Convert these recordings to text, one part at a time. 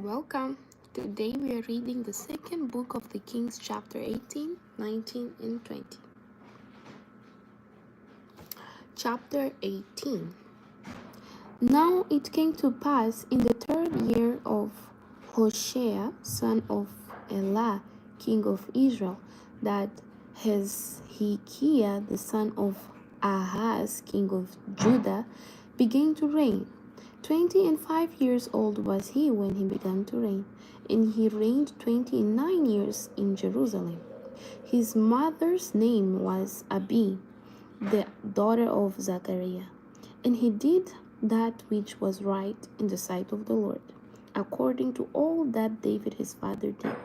Welcome. Today we are reading the second book of the Kings, chapter 18, 19, and 20. Chapter 18. Now it came to pass in the third year of Hoshea, son of Elah, king of Israel, that Hezekiah, the son of Ahaz, king of Judah, began to reign. 25 years old was he when he began to reign, and he reigned 29 years in Jerusalem. His mother's name was Abi, the daughter of Zachariah. And he did that which was right in the sight of the Lord, according to all that David his father did.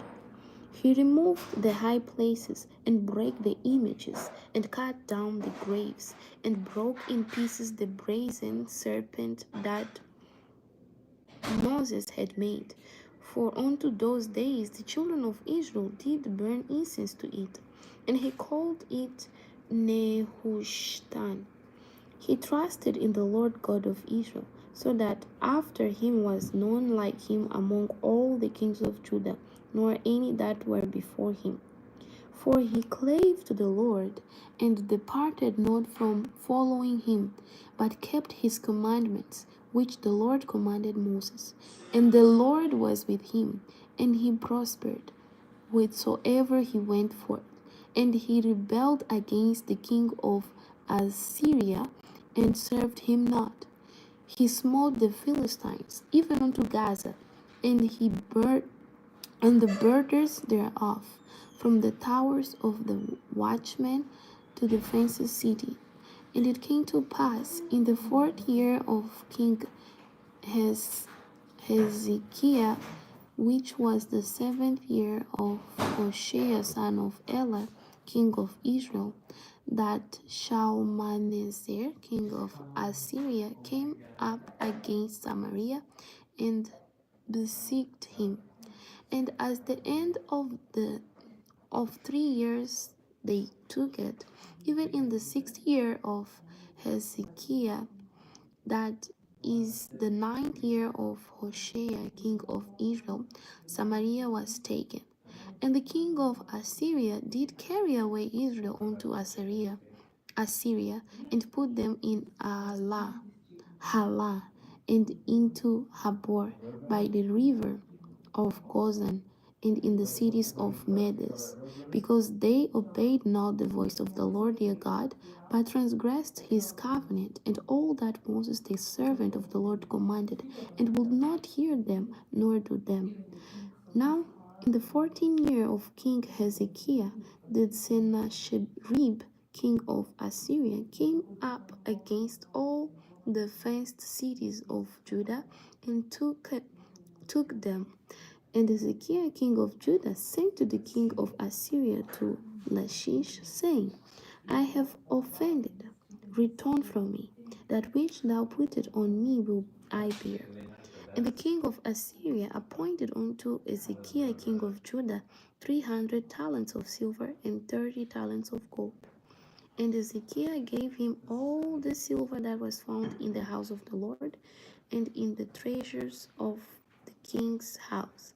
He removed the high places and brake the images and cut down the graves and broke in pieces the brazen serpent that Moses had made. For unto those days the children of Israel did burn incense to it, and he called it Nehushtan. He trusted in the Lord God of Israel, so that after him was none like him among all the kings of Judah, nor any that were before him. For he clave to the Lord, and departed not from following him, but kept his commandments, which the Lord commanded Moses. And the Lord was with him, and he prospered whithersoever he went forth. And he rebelled against the king of Assyria, and served him not. He smote the Philistines, even unto Gaza, and he burnt and the borders thereof, from the towers of the watchmen to the fenced city. And it came to pass in the 4th year of King Hezekiah, which was the 7th year of Hoshea son of Elah, king of Israel, that Shalmaneser, king of Assyria, came up against Samaria and besieged him. And as the end of 3 years they took it, even in the 6th year of Hezekiah, that is the 9th year of Hoshea, king of Israel, Samaria was taken. And the king of Assyria did carry away Israel unto Assyria, and put them in Halah, and into Habor by the river of Gozan, and in the cities of Medes, because they obeyed not the voice of the Lord their God, but transgressed his covenant, and all that Moses the servant of the Lord commanded, and would not hear them, nor do them. Now, in the 14th year of King Hezekiah, did Sennacherib, king of Assyria, came up against all the fenced cities of Judah, and took them. And Hezekiah, king of Judah, sent to the king of Assyria to Lachish, saying, I have offended, return from me. That which thou puttest on me will I bear. And the king of Assyria appointed unto Hezekiah, king of Judah, 300 talents of silver and 30 talents of gold. And Hezekiah gave him all the silver that was found in the house of the Lord, and in the treasures of the king's house.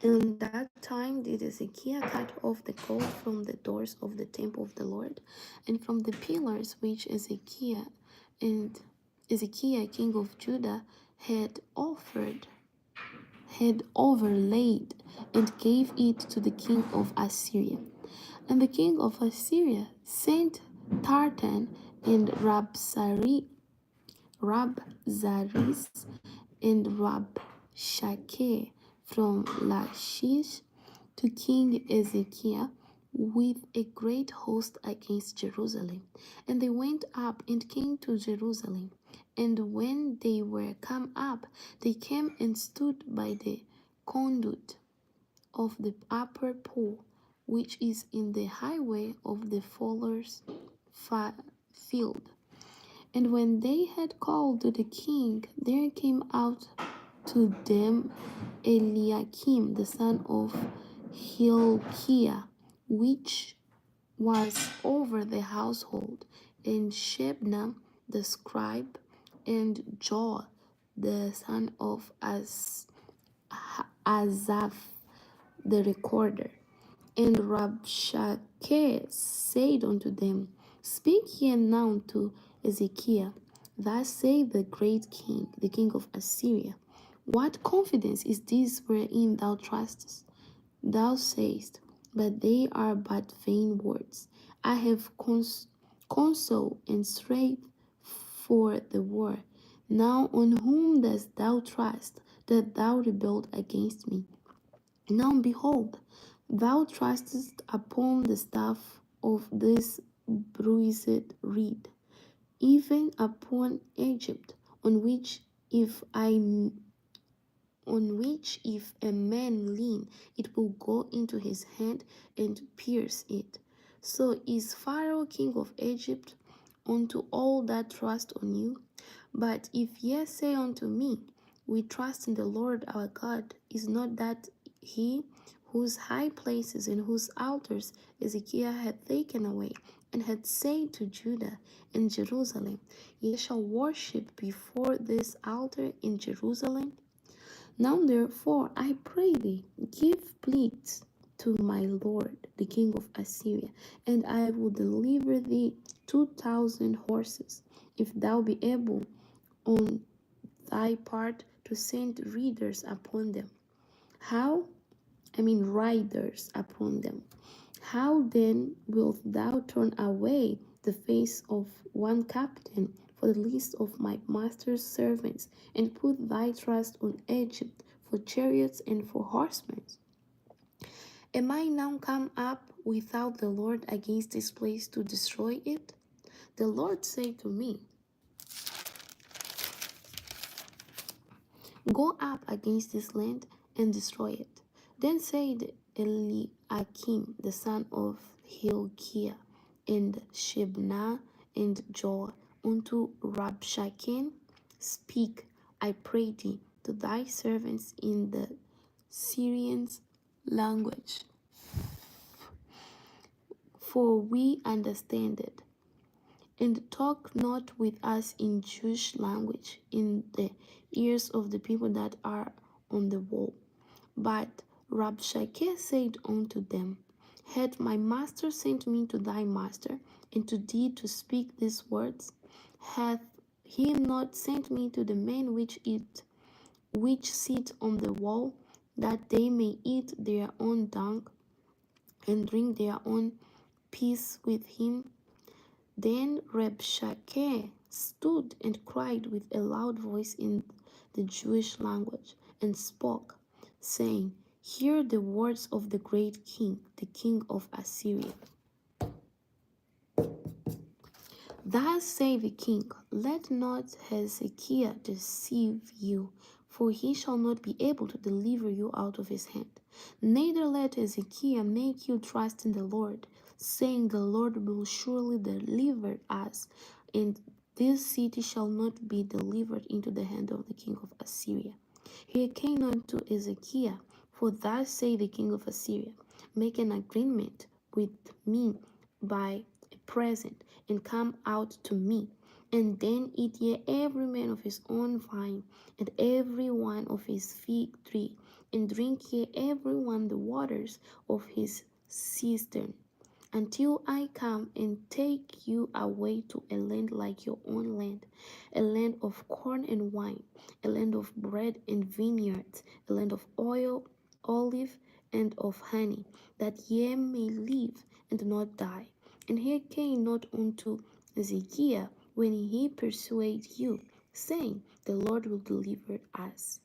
In that time did Hezekiah cut off the gold from the doors of the temple of the Lord, and from the pillars which Hezekiah king of Judah had overlaid, and gave it to the king of Assyria. And the king of Assyria sent Tartan and Rabzaris and Rabshakeh from Lachish to King Hezekiah with a great host against Jerusalem. And they went up and came to Jerusalem. And when they were come up, they came and stood by the conduit of the upper pool, which is in the highway of the fuller's field. And when they had called to the king, there came out to them Eliakim, the son of Hilkiah, which was over the household, and Shebna the scribe, and Joel the son of Azaph, the recorder. And Rabshakeh said unto them, Speak ye now to Ezekiel, thus saith the great king, the king of Assyria. What confidence is this wherein thou trustest? Thou sayest, But they are but vain words. I have counsel and strength for the war. Now on whom dost thou trust, that thou rebelled against me? Now behold, thou trustest upon the staff of this bruised reed, even upon Egypt, on which if a man lean, it will go into his hand and pierce it. So is Pharaoh king of Egypt unto all that trust on you? But if ye say unto me, We trust in the Lord our God, is not that he whose high places and whose altars Ezekiel had taken away, and had said to Judah and Jerusalem, Ye shall worship before this altar in Jerusalem? Now therefore, I pray thee, give pleas to my lord, the king of Assyria, and I will deliver thee 2,000 horses, if thou be able on thy part to send riders upon them. Riders upon them. How then wilt thou turn away the face of one captain for the least of my master's servants, and put thy trust on Egypt for chariots and for horsemen? Am I now come up without the Lord against this place to destroy it? The Lord said to me, Go up against this land and destroy it. Then said Eliakim, the son of Hilkiah, and Shebna and Joah unto Rabshakeh, Speak, I pray thee, to thy servants in the Syrians' language, for we understand it. And talk not with us in Jewish language in the ears of the people that are on the wall. But Rabshakeh said unto them, Had my master sent me to thy master, and to thee to speak these words? Hath he not sent me to the men which sit on the wall, that they may eat their own dung, and drink their own piss with him? Then Rabshakeh stood and cried with a loud voice in the Jewish language, and spoke, saying, Hear the words of the great king, the king of Assyria. Thus saith the king, Let not Hezekiah deceive you, for he shall not be able to deliver you out of his hand. Neither let Hezekiah make you trust in the Lord, saying, The Lord will surely deliver us, and this city shall not be delivered into the hand of the king of Assyria. Hearken unto Hezekiah, for thus saith the king of Assyria, Make an agreement with me by a present, and come out to me. And then eat ye every man of his own vine, and every one of his fig tree, and drink ye every one the waters of his cistern, until I come and take you away to a land like your own land, a land of corn and wine, a land of bread and vineyards, a land of oil, olive, and of honey, that ye may live and not die. And hearken not unto Ezekiel when he persuade you, saying, The Lord will deliver us.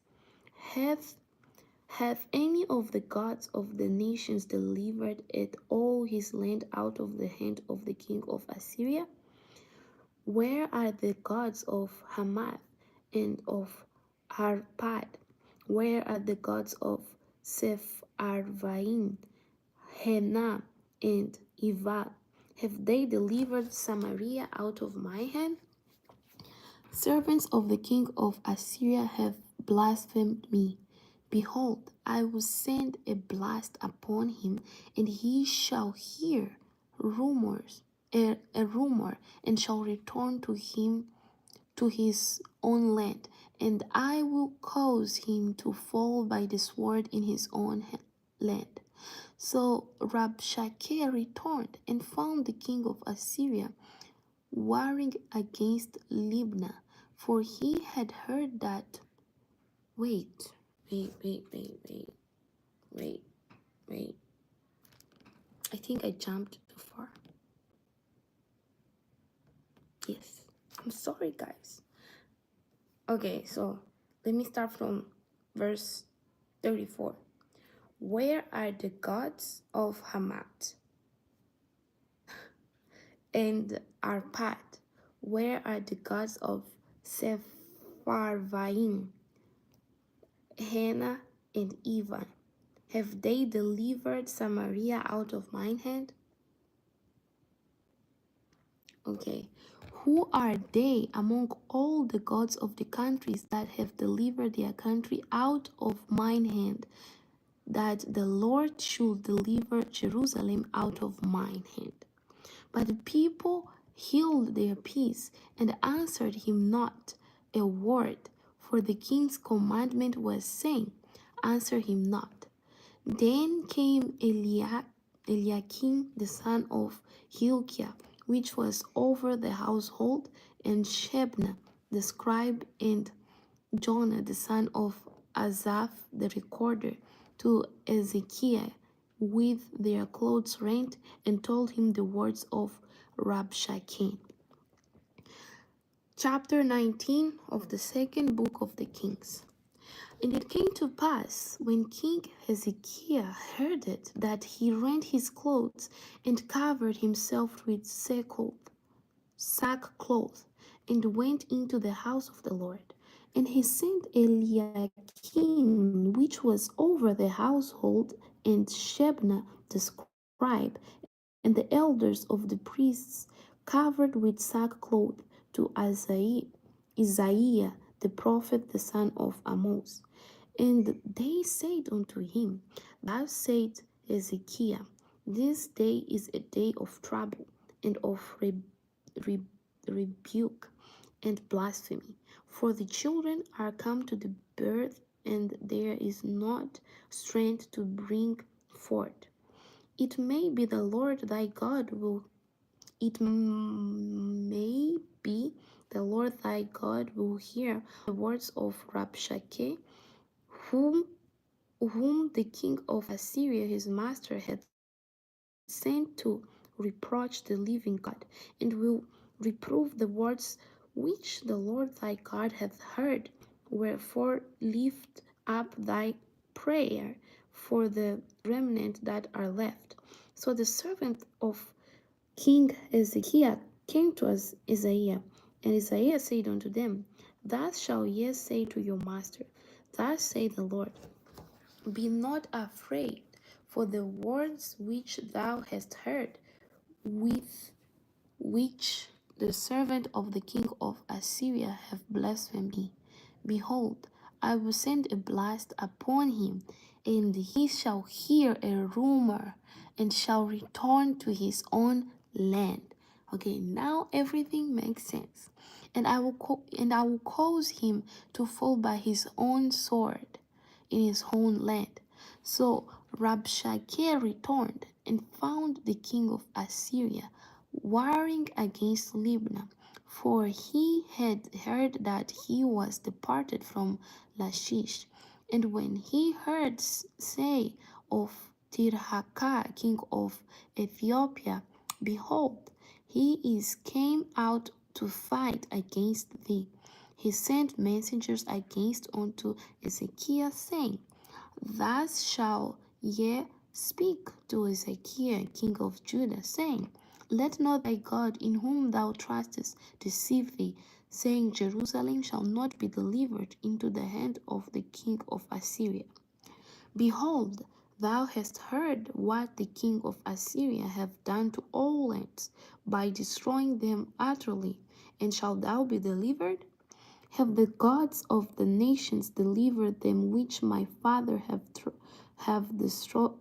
Have any of the gods of the nations delivered it all his land out of the hand of the king of Assyria? Where are the gods of Hamath and of Arpad? Where are the gods of Sepharvaim, Hena, and Ivah? Have they delivered Samaria out of my hand? Servants of the king of Assyria have blasphemed me. Behold, I will send a blast upon him, and he shall hear a rumor, and shall return to him to his own land, and I will cause him to fall by the sword in his own land. So Rabshakeh returned and found the king of Assyria warring against Libnah, for he had heard that. Wait, wait, wait, wait, wait, wait, wait. I think I jumped too far. Yes, I'm sorry, guys. Okay, so let me start from verse 34. Where are the gods of Hamath and Arpad? Where are the gods of Sepharvaim, Hena, and Ivan? Have they delivered Samaria out of mine hand? Okay. Who are they among all the gods of the countries that have delivered their country out of mine hand, that the Lord should deliver Jerusalem out of mine hand? But the people held their peace and answered him not a word, for the king's commandment was saying, answer him not. Then came Eliakim the son of Hilkiah, which was over the household, and Shebna the scribe, and Jonah the son of Asaph the recorder, to Ezekiel with their clothes rent, and told him the words of Rabshakeh. Chapter 19 of the second book of the Kings. And it came to pass, when King Hezekiah heard it, that he rent his clothes and covered himself with sackcloth, and went into the house of the Lord. And he sent Eliakim, which was over the household, and Shebna the scribe, and the elders of the priests, covered with sackcloth, to Isaiah the prophet, the son of Amos. And they said unto him, thus said Hezekiah, this day is a day of trouble, and of rebuke, and blasphemy. For the children are come to the birth, and there is not strength to bring forth. It may be the Lord thy God will hear the words of Rabshakeh, whom the king of Assyria his master had sent to reproach the living God, and will reprove the words which the Lord thy God hath heard. Wherefore lift up thy prayer for the remnant that are left. So the servant of King Ezekiah came to Isaiah, and Isaiah said unto them, thus shall ye say to your master, thus saith the Lord, be not afraid for the words which thou hast heard, with which the servant of the king of Assyria hath blasphemed me. Behold, I will send a blast upon him, and he shall hear a rumor, and shall return to his own land. Okay, now everything makes sense. And I will cause him to fall by his own sword in his own land. So Rabshakeh returned and found the king of Assyria warring against Libnah, for he had heard that he was departed from Lachish. And when he heard say of Tirhakah, king of Ethiopia, behold, he is came out to fight against thee. He sent messengers against unto Ezekiel, saying, thus shall ye speak to Ezekiel, king of Judah, saying, let not thy God, in whom thou trustest, deceive thee, saying, Jerusalem shall not be delivered into the hand of the king of Assyria. Behold, thou hast heard what the king of Assyria hath done to all lands, by destroying them utterly, and shalt thou be delivered? Have the gods of the nations delivered them which my father have destroyed,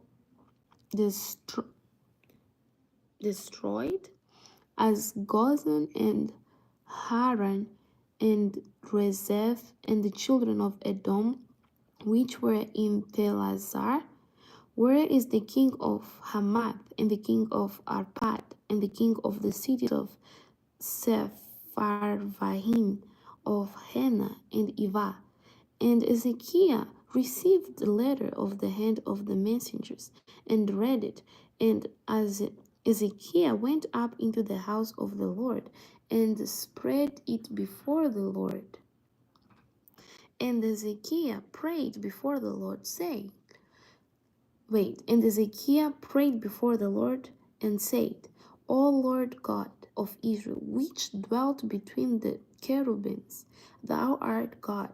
as Gozan and Haran and Rezeph, and the children of Edom, which were in Pelazar? Where is the king of Hamath, and the king of Arpad, and the king of the cities of Sepharvaim, of Hena and Ivah? And Ezekiah received the letter of the hand of the messengers, and read it. And as Ezekiah went up into the house of the Lord, and spread it before the Lord. And Ezekiah prayed before the Lord, saying, and Ezekiah prayed before the Lord and said, O Lord God of Israel, which dwelt between the cherubims, thou art God,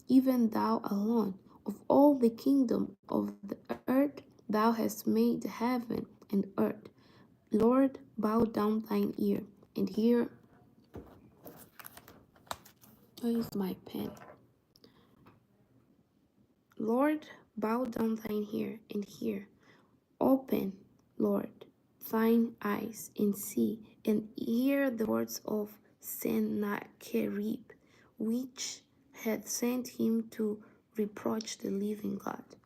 even thou alone. Of all the kingdom of the earth, thou hast made heaven and earth. Lord, bow down thine ear and hear. Where is my pen? Lord, bow down thine ear and hear. Open, Lord, thine eyes and see, and hear the words of Sennacherib, which had sent him to reproach the living God.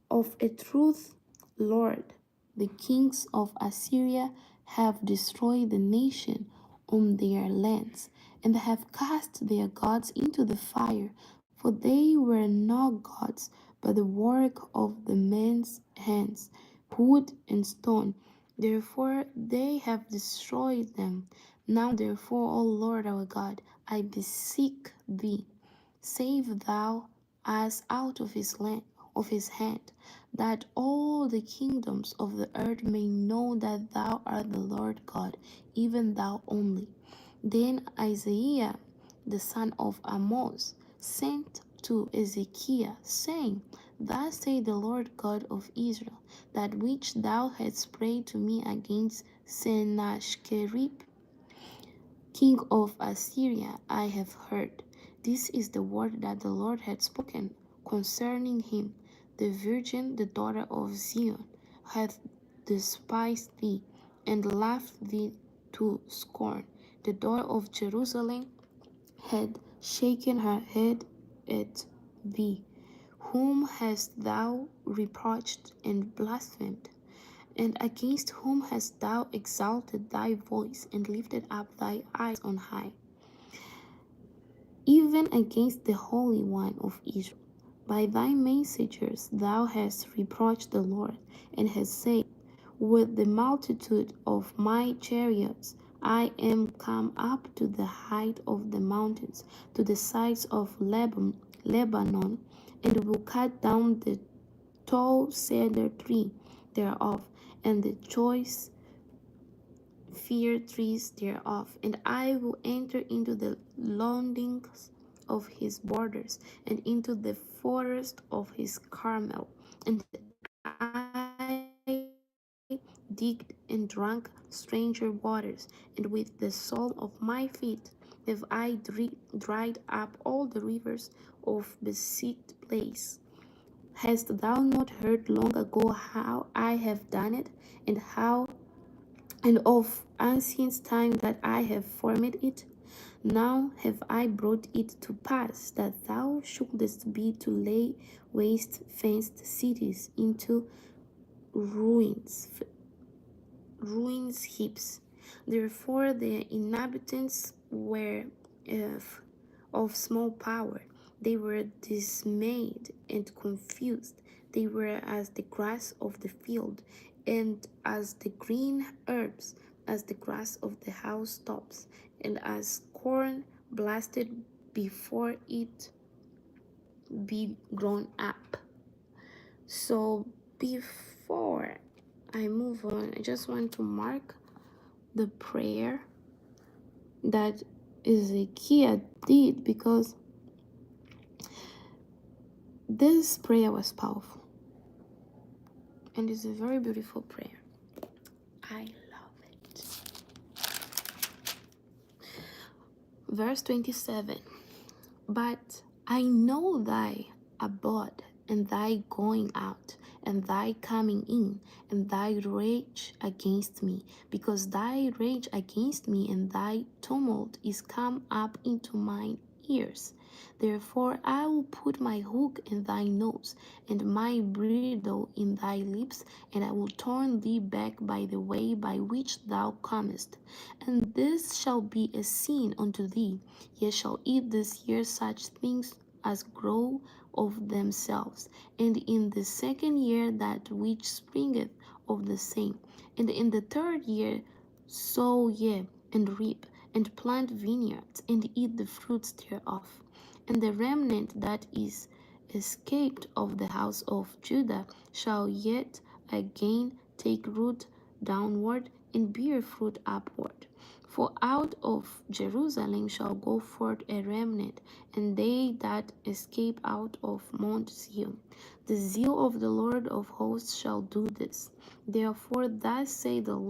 Of a truth, Lord, the kings of Assyria have destroyed the nation on their lands, and have cast their gods into the fire, for they were not gods, but the work of the men's hands, wood and stone. Therefore they have destroyed them. Now therefore, O Lord our God, I beseech thee, save thou us out of his hand, that all the kingdoms of the earth may know that thou art the Lord God, even thou only. Then Isaiah the son of Amoz sent to Ezekiel, saying, Thus saith the Lord God of Israel, that which thou hast prayed to me against Sennacherib, king of Assyria, I have heard. This is the word that the Lord had spoken concerning him. The virgin, the daughter of Zion, hath despised thee, and laughed thee to scorn. The daughter of Jerusalem had shaken her head at thee. Whom hast thou reproached and blasphemed? And against whom hast thou exalted thy voice and lifted up thy eyes on high? Even against the Holy One of Israel. By thy messengers thou hast reproached the Lord, and hast said, With the multitude of my chariots I am come up to the height of the mountains, to the sides of Lebanon, and will cut down the tall cedar tree thereof, and the choice fir trees thereof, and I will enter into the loadings of his borders, and into the forest of his Carmel, and I digged and drank stranger waters, and with the sole of my feet have I dried up all the rivers of the beset place. Hast thou not heard long ago how I have done it, and of ancient time that I have formed it? Now have I brought it to pass that thou shouldest be to lay waste fenced cities into ruins heaps. Therefore the inhabitants were of small power. They were dismayed and confused. They were as the grass of the field, and as the green herbs, as the grass of the housetops, and as corn blasted before it be grown up. So before I move on, I just want to mark the prayer that Ezekiel did, because this prayer was powerful and it's a very beautiful prayer. I love it. Verse 27. But I know thy abode, and thy going out, and thy coming in, and thy rage against me, because thy rage against me and thy tumult is come up into mine ears. Therefore I will put my hook in thy nose, and my bridle in thy lips, and I will turn thee back by the way by which thou comest. And this shall be a sin unto thee. Ye shall eat this year such things as grow of themselves, and in the second year that which springeth of the same, and in the third year sow ye, and reap, and plant vineyards, and eat the fruits thereof. And the remnant that is escaped of the house of Judah shall yet again take root downward, and bear fruit upward. For out of Jerusalem shall go forth a remnant, and they that escape out of Mount Zion. The zeal of the Lord of hosts shall do this. Therefore thus say the Lord,